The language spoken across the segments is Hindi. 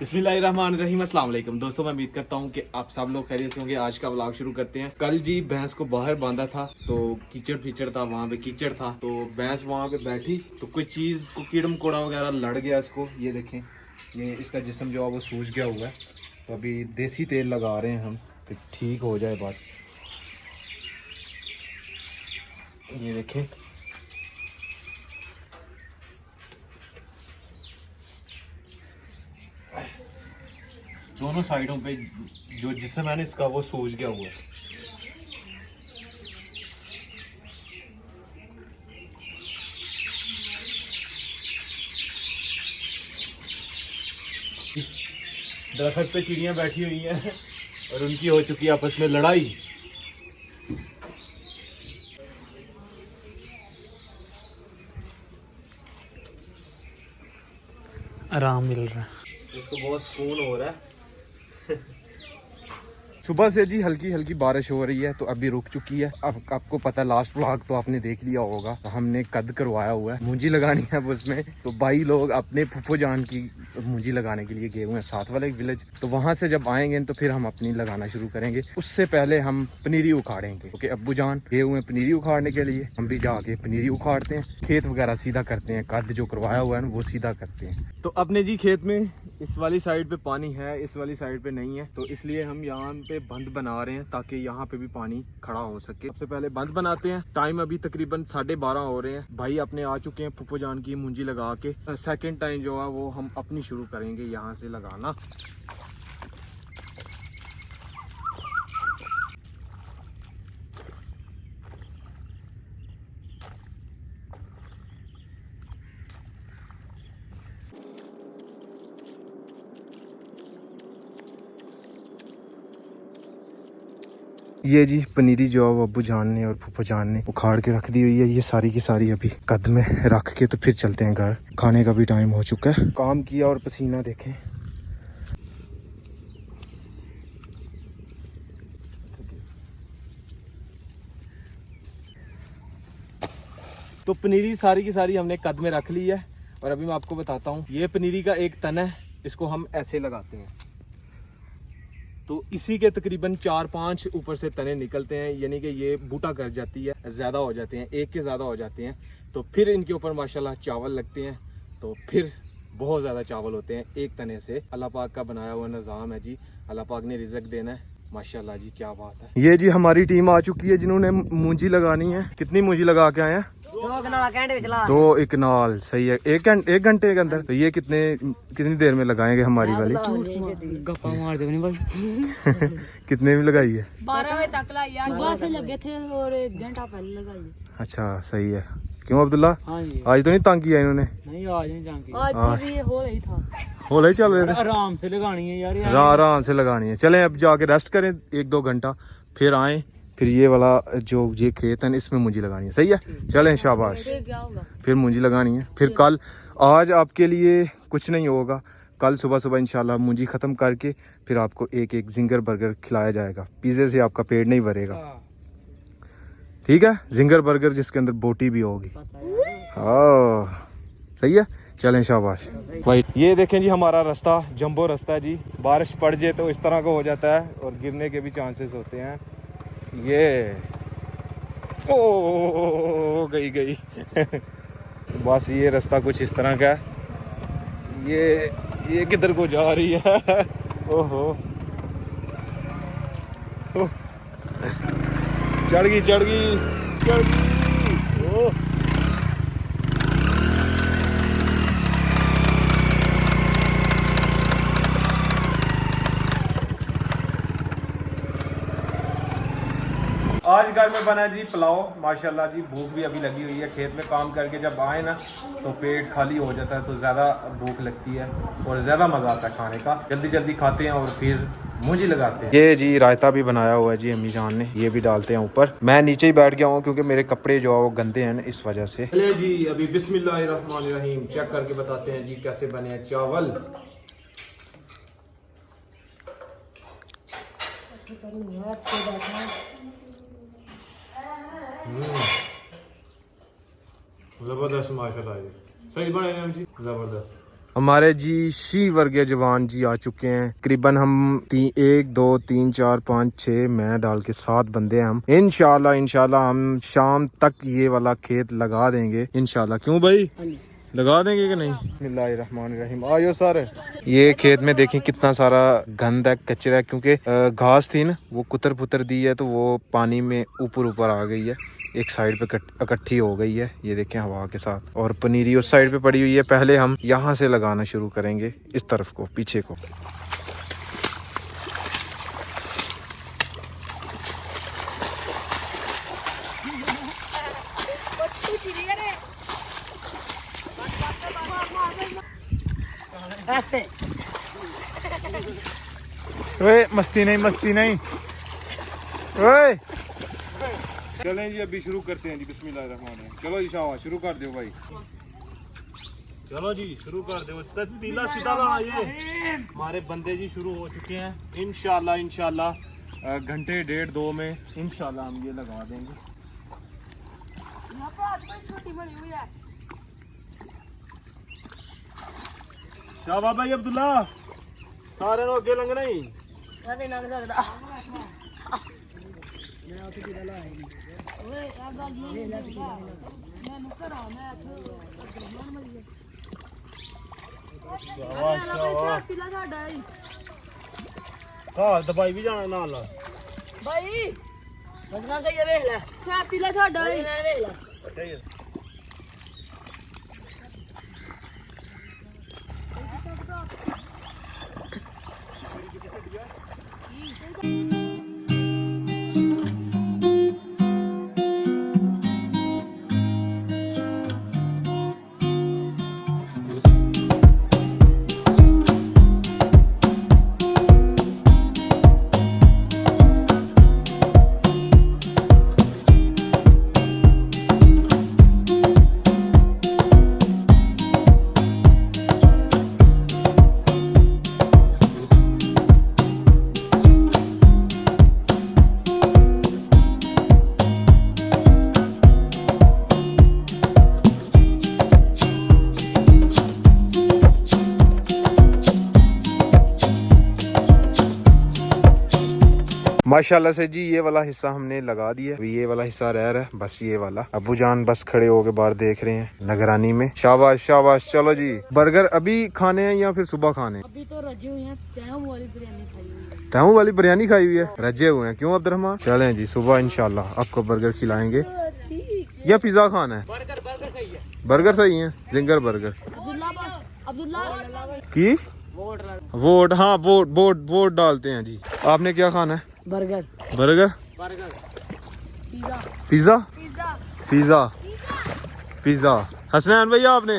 बिस्मिल्लाहिर्रहमानिर्रहीम। अस्सलाम वालेकुम दोस्तों, मैं उम्मीद करता हूँ कि आप सब लोग खैरियत से होंगे। आज का व्लॉग शुरू करते हैं। कल जी भैंस को बाहर बांधा था तो कीचड़ फीचड़ था, वहाँ पे कीचड़ था तो भैंस वहाँ पे बैठी तो कोई चीज़ को कीड़ा मकोड़ा वगैरह लड़ गया इसको। ये देखें, ये इसका जिस्म जो है वो सूज गया हुआ है। तो अभी देसी तेल लगा रहे हैं हम कि ठीक हो जाए बस। ये देखें, दोनों साइडों पे जो जिस्म है ना इसका वो सूज गया हुआ है। दरख्त पे चिड़ियां बैठी हुई हैं और उनकी हो चुकी है आपस में लड़ाई। आराम मिल रहा है, इसको बहुत सुकून हो रहा है। सुबह से जी हल्की हल्की बारिश हो रही है तो अभी रुक चुकी है। अब आपको पता है, लास्ट व्लॉग तो आपने देख लिया होगा, तो हमने कद करवाया हुआ है, मुंजी लगानी है उसमें। तो भाई लोग अपने फूफो जान की मुंजी लगाने के लिए गए हुए हैं साथ वाले विलेज। तो वहां से जब आएंगे तो फिर हम अपनी लगाना शुरू करेंगे। उससे पहले हम पनीरी उखाड़ेंगे क्योंकि अब्बू जान गए हुए हैं पनीरी उखाड़ने के लिए। हम भी जाके पनीरी उखाड़ते हैं, खेत वगैरह सीधा करते हैं, कद जो करवाया हुआ है ना वो सीधा करते हैं। तो अपने जी खेत में इस वाली साइड पे पानी है, इस वाली साइड पे नहीं है, तो इसलिए हम यहाँ पे बंद बना रहे हैं ताकि यहाँ पे भी पानी खड़ा हो सके। सबसे पहले बंद बनाते हैं। टाइम अभी तकरीबन 12:30 हो रहे हैं। भाई अपने आ चुके हैं फूफो जान की मुंजी लगा के। सेकंड टाइम जो है वो हम अपनी शुरू करेंगे यहाँ से लगाना। ये जी पनीरी जो है वो अब्बू जान ने और फूफो जान ने उखाड़ के रख दी हुई है। ये सारी की सारी अभी कद में रख के तो फिर चलते हैं घर। खाने का भी टाइम हो चुका है। काम किया और पसीना देखें। तो पनीरी सारी की सारी हमने कद में रख ली है और अभी मैं आपको बताता हूँ। ये पनीरी का एक तन है, इसको हम ऐसे लगाते हैं तो इसी के तकरीबन 4-5 ऊपर से तने निकलते हैं, यानी कि ये बूटा कर जाती है, ज़्यादा हो जाते हैं, एक के ज़्यादा हो जाते हैं। तो फिर इनके ऊपर माशाल्लाह चावल लगते हैं, तो फिर बहुत ज़्यादा चावल होते हैं एक तने से। अल्लाह पाक का बनाया हुआ निज़ाम है जी, अल्लाह पाक ने रिज़्क देना है। माशाल्लाह जी, क्या बात है। ये जी हमारी टीम आ चुकी है जिन्होंने मूंजी लगानी है। कितनी मूंजी लगा के आए हैं? 2 कनाल। सही है। एक घंटे के अंदर। तो ये कितनी देर में लगाएंगे हमारी वाली? गप्पा मार दे भाई। कितने में लगाई है? 12 बजे तक लाई यार। सुबह से लगे थे और 1 घंटा पहले लगाई। अच्छा, सही है। क्यों अब्दुल्ला, हाँ जी। आज तो नहीं तंग किया इन्होंने? नहीं, आज नहीं जाएंगे। आज भी हो रही था। होले ही चल रहे थे। आराम से लगानी है यार। आराम से लगानी है। चलें अब जाके रेस्ट करें 1-2 घंटा, फिर आए, फिर ये वाला जो ये खेत है इसमें मुंजी लगानी है। सही है, चलें शाबाश। क्या होगा? फिर मुंजी लगानी है। फिर कल, आज आपके लिए कुछ नहीं होगा, कल सुबह सुबह इंशाल्लाह मुंजी ख़त्म करके फिर आपको एक जिंगर बर्गर खिलाया जाएगा। पिज़्ज़े से आपका पेट नहीं भरेगा, ठीक है? जिंगर बर्गर जिसके अंदर बोटी भी होगी। सही है, चलें शाबाश भाई। ये देखें जी हमारा रास्ता जंबो रास्ता है जी। बारिश पड़ जाए तो इस तरह का हो जाता है और गिरने के भी चांसेस होते हैं। ये ओ गई बस ये रास्ता कुछ इस तरह का है। ये किधर को जा रही है? ओहो, चढ़ गई। ओह, आज घर में बना जी पुलाव। माशाल्लाह जी, भूख भी अभी लगी हुई है। खेत में काम करके जब आए ना तो पेट खाली हो जाता है, तो ज़्यादा भूख लगती है और ज़्यादा मज़ा आता है खाने का। जल्दी जल्दी खाते हैं और फिर मुंजी लगाते हैं। ये जी रायता भी बनाया हुआ है जी अम्मी जान ने, ये भी डालते हैं ऊपर। मैं नीचे ही बैठ गया हूँ क्योंकि मेरे कपड़े जो है वो गंदे हैं इस वजह से। चलिए जी, अभी बिस्मिल्लाहिर्रहमानिर्रहीम चेक करके बताते हैं जी कैसे बने हैं चावल। जबरदस्त माशाल्लाह जी, सही बने हैं जी, जबरदस्त। हमारे जी शी वर्गीय जवान जी आ चुके हैं। करीबन हम 1 2 3 4 5 6 मैं डाल के 7 बंदे हैं हम। इंशाल्लाह हम शाम तक ये वाला खेत लगा देंगे इंशाल्लाह। क्यों भाई, लगा देंगे कि नहीं? बिस्मिल्लाहिर्रहमानिर्रहीम। आयो सर, ये खेत में देखें कितना सारा गंद है, कचरा है, क्योंकि घास थी ना वो कुतर पुतर दी है तो वो पानी में ऊपर आ गई है, एक साइड पे इकट्ठी हो गई है। ये देखें हवा के साथ, और पनीरी उस साइड पे पड़ी हुई है। पहले हम यहाँ से लगाना शुरू करेंगे, इस तरफ को, पीछे को। ओए मस्ती नहीं ओए। चलें जी, अभी शुरू करते हैं जी। बिस्मिल्लाहिर्रहमानिर्रहीम। चलो जी शाबाश, शुरू कर दो भाई। चलो जी शुरू कर दो। तीला सीधा लगा ये। हमारे बंदे जी शुरू हो चुके हैं। इंशाल्लाह घंटे 1.5-2 में इंशाल्लाह हम ये लगा देंगे। छोटी बड़ी हुई है। शाबाश भाई अब्दुल्ला, सारे लोग अगे लंघना ही। नहीं लग सकता। हाँ दबाई भी जाना नाल भाई बसना सही है, वेख ले छाती ला साडा ही वेख ले। माशाल्लाह से जी ये वाला हिस्सा हमने लगा दिया। अभी ये वाला हिस्सा रह रहा है, बस ये वाला। अब्बू जान बस खड़े होके बाहर देख रहे हैं निगरानी में। शाबाश शाबाश। चलो जी, बर्गर अभी खाने हैं या फिर सुबह खाने हैं? अभी तो रजे हुए हैं, तहम वाली बिरयानी खाई हुई है। तहम वाली बिरयानी खाई हुई है, रजे हुए हैं। क्यों अब्दुर्रहमान? चलें जी, सुबह इंशाल्लाह आपको बर्गर खिलाएंगे। या पिज्जा खाना है? बर्गर सही है, जिंगर बर्गर अब्दुल्ला की वोट। हाँ वोट डालते हैं जी। आपने क्या खाना है? Burger burger, pizza pizza, pizza pizza, pizza. Hasnain भैया आपने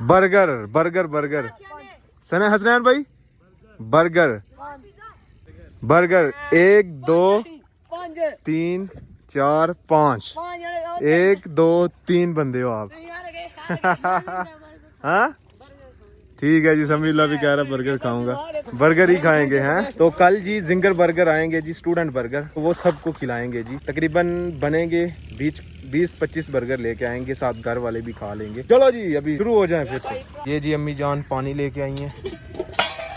बर्गर बर्गर बर्गर। सना हसनैन भाई बर्गर बर्गर 1 2 3 4 5। 1 2 3 बंदे हो आप। हाँ ठीक है जी। समीला भी कह रहा बर्गर खाऊंगा, बर्गर ही खाएंगे हैं। तो कल जी जिंगर बर्गर आएंगे जी, स्टूडेंट बर्गर, तो वो सबको खिलाएंगे जी। तकरीबन बनेंगे 20-25 बर्गर लेके आएंगे, साथ घर वाले भी खा लेंगे। चलो जी अभी शुरू हो जाए फिर से। ये जी अम्मी जान पानी लेके आई हैं,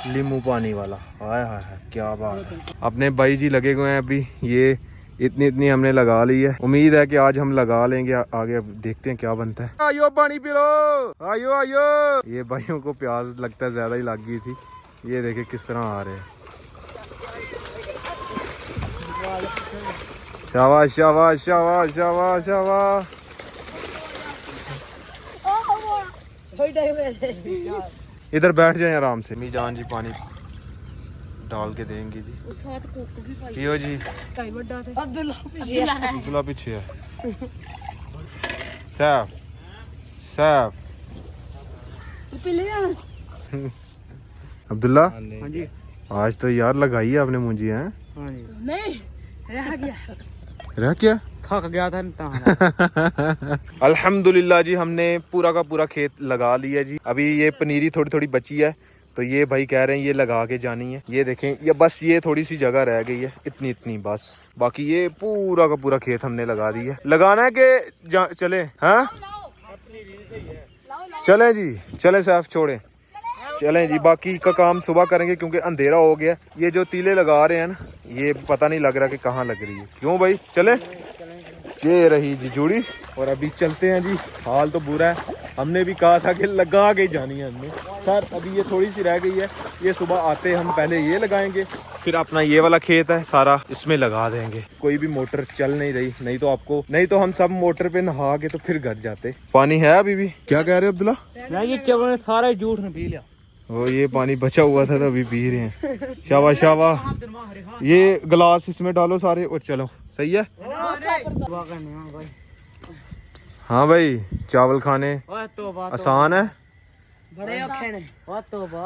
नींबू पानी वाला। हाय हाय हाय क्या बात है। अपने भाई जी लगे हुए हैं अभी। ये इतनी हमने लगा ली है। उम्मीद है कि आज हम लगा लेंगे। आगे अब देखते हैं क्या बनता है। आयो पानी पी लो, आयो आयो। ये भाइयों को प्यास लगता है ज्यादा ही लग गई थी। ये देखे किस तरह आ रहे हैं। शाबाश शाबाश शाबाश शाबाश शाबाश। इधर बैठ जाए आराम से। मी जान जी पानी डाल के देंगे जी। पियो जी। अब्दुल्ला पीछे है। सैफ सैफ अब्दुल्ला। हाँ जी आज तो यार लगाई है आपने मुंजी है? हाँ जी। नहीं रह गया, रह क्या? थक गया था। अल्हम्दुलिल्लाह जी, हमने पूरा का पूरा खेत लगा लिया जी। अभी ये पनीरी थोड़ी थोड़ी बची है, तो ये भाई कह रहे हैं ये लगा के जानी है। ये देखें, ये बस ये थोड़ी सी जगह रह गई है, इतनी बस। बाकी ये पूरा का पूरा खेत हमने लगा दिया। लगाना है कि चले? हाँ चलें जी, चलें सैफ छोड़ें, चलें जी। बाकी का काम सुबह करेंगे क्योंकि अंधेरा हो गया। ये जो तीले लगा रहे हैं ना, ये पता नहीं लग रहा कि कहाँ लग रही है। क्यों भाई, चले? ये रही जी जुड़ी। और अभी चलते हैं जी, हाल तो बुरा है। हमने भी कहा था कि लगा के ही जानी है हमने। सर अभी ये थोड़ी सी रह गई है, ये सुबह आते हम पहले ये लगाएंगे, फिर अपना ये वाला खेत है सारा इसमें लगा देंगे। कोई भी मोटर चल नहीं रही, नहीं तो हम सब मोटर पे नहा के तो फिर घर जाते। पानी है अभी भी? क्या कह रहे हो अब्दुल्ला? ये चावल सारा जूठ ने पी लिया। वो ये पानी बचा हुआ था तो अभी पी रहे हैं। शाबाश शाबाश। ये गिलास इसमें डालो सारे और चलो। सही है। हाँ भाई, चावल खाने आसान है, बड़े औखे ने।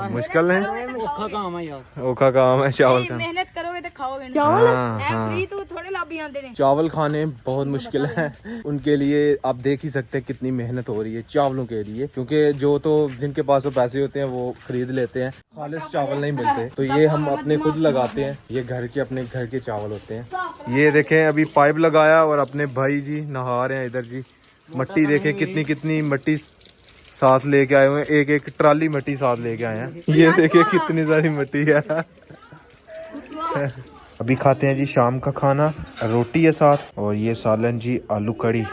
मुश्किल है, औखा काम है यार। औखा काम है चावल खाना। मेहनत करोगे तो खाओगे। चावल हाँ। फ्री तो थोड़े लाभी आते ने। चावल खाने बहुत मुश्किल है उनके लिए। आप देख ही सकते हैं कितनी मेहनत हो रही है चावलों के लिए, क्योंकि जो तो जिनके पास वो पैसे होते हैं वो खरीद लेते हैं, खालिस चावल नहीं मिलते। तो ये हम अपने खुद लगाते हैं, ये अपने घर के चावल होते हैं। ये देखें अभी पाइप लगाया और अपने भाई जी नहा रहे हैं इधर जी। मट्टी देखें कितनी मट्टी साथ लेके आए हुए हैं, एक ट्राली मट्टी साथ लेके आए हैं। ये देखिए कितनी सारी मट्टी है। अभी खाते हैं जी शाम का खाना, रोटी है साथ और ये सालन जी आलू कड़ी।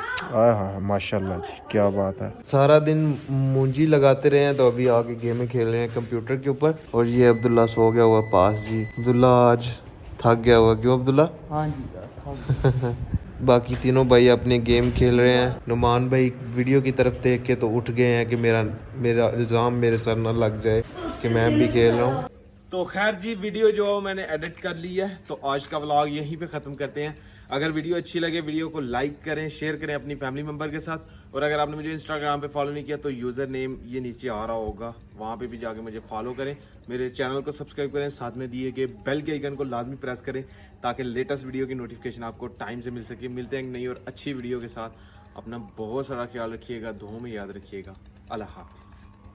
माशाल्लाह जी, क्या बात है। सारा दिन मूंजी लगाते रहे हैं तो अभी आके गेमें खेल रहे हैं कंप्यूटर के ऊपर। और ये अब्दुल्ला सो गया हुआ पास जी। अब्दुल्ला आज थक गया हुआ, क्यों अब्दुल्ला? हाँ जी। बाकी तीनों भाई अपने गेम खेल रहे हैं। नुमान भाई वीडियो की तरफ देख के तो उठ गए हैं कि मेरा इल्ज़ाम मेरे सर न लग जाए कि मैं भी खेल रहा हूँ। तो खैर जी, वीडियो जो मैंने एडिट कर ली है, तो आज का व्लॉग यहीं पे ख़त्म करते हैं। अगर वीडियो अच्छी लगे वीडियो को लाइक करें, शेयर करें अपनी फैमिली मेम्बर के साथ। और अगर आपने मुझे इंस्टाग्राम पे फॉलो नहीं किया तो यूज़र नेम ये नीचे आ रहा होगा, वहाँ पे भी जाके मुझे फॉलो करें। मेरे चैनल को सब्सक्राइब करें, साथ में दिए गए बेल के आइकन को लाजमी प्रेस करें ताकि लेटेस्ट वीडियो की नोटिफिकेशन आपको टाइम से मिल सके। मिलते हैं एक नई और अच्छी वीडियो के साथ। अपना बहुत सारा ख्याल रखिएगा, दुआओं में याद रखिएगा। अल्लाह हाफ़िज़।